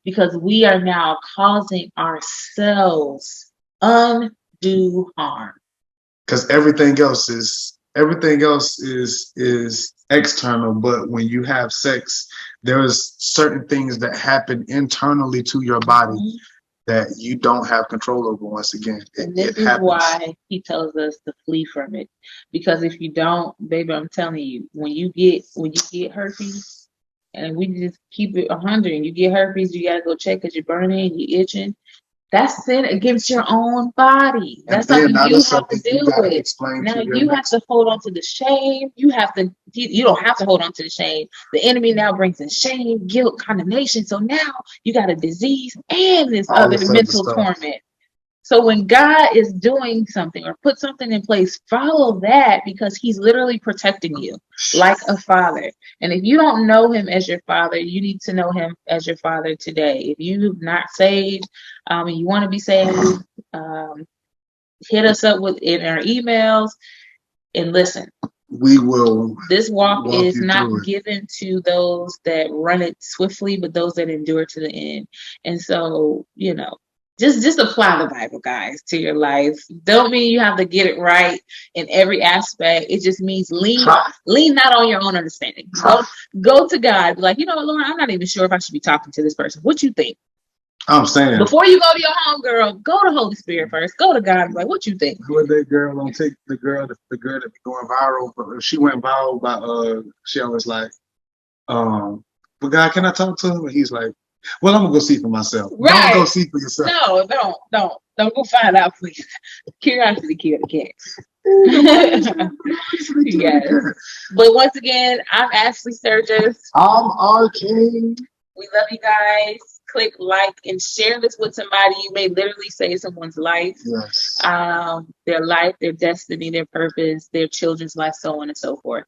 Because we are now causing ourselves undue harm. Because everything else is external, but when you have sex, there's certain things that happen internally to your body that you don't have control over. Once again, and this is why he tells us to flee from it. Because if you don't, baby, I'm telling you, when you get herpes, and we just keep it 100, and you get herpes, you gotta go check because you're burning, you're itching. That's sin against your own body. That's something you have to deal with. Now you have to hold on to the shame. You don't have to hold on to the shame. The enemy now brings in shame, guilt, condemnation. So now you got a disease and this other mental torment. So when God is doing something or put something in place, follow that, because he's literally protecting you like a father. And if you don't know him as your father, you need to know him as your father today. If you're not saved and you want to be saved, hit us up in our emails and listen. We will. This walk is not given to those that run it swiftly, but those that endure to the end. And so, just apply the Bible, guys, to your life. Don't mean you have to get it right in every aspect. It just means lean not on your own understanding. Go to God. Be like, Lord, I'm not even sure if I should be talking to this person. What you think? I'm saying, before you go to your homegirl, go to Holy Spirit first. Go to God. Be like, what you think? Who that girl? Don't take the girl that be going viral. But she went viral by she always like, but God, can I talk to him? And he's like, well, I'm gonna go see for myself. Right. Don't go see for yourself. No, don't go find out for you. Curiosity killed the cat. Yes. But once again, I'm Ashley Sturgis. I'm R. King. We love you guys. Click like and share this with somebody. You may literally save someone's life. Yes. Their life, their destiny, their purpose, their children's life, so on and so forth.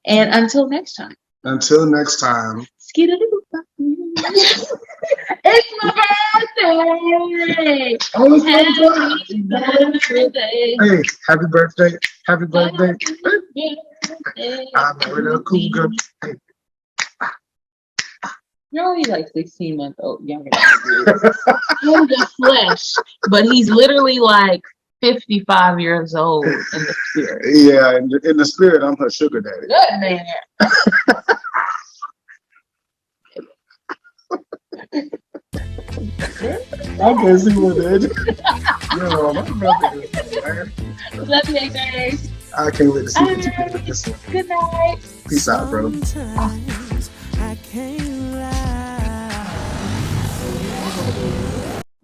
And until next time. Until next time. It's my birthday. Oh, it's Happy birthday. Hey, happy birthday. Happy birthday. Happy birthday. I'm a little cougar. Hey. You're only like 16 months old, younger than you. In the flesh, but he's literally like 55 years old in the spirit. Yeah, in the spirit, I'm her sugar daddy. Good man. I can't see what that is. Yo, my brother is man. Love you, AJ. I can't wait to see what you do with this one. Good night. Peace out, bro. Sometimes I can't lie.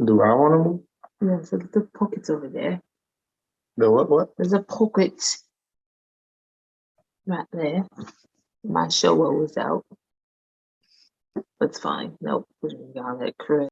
Do I want to move? Yeah, so the pocket's over there. The what? There's a pocket right there. My shower was out. That's fine. Nope. We got that crib.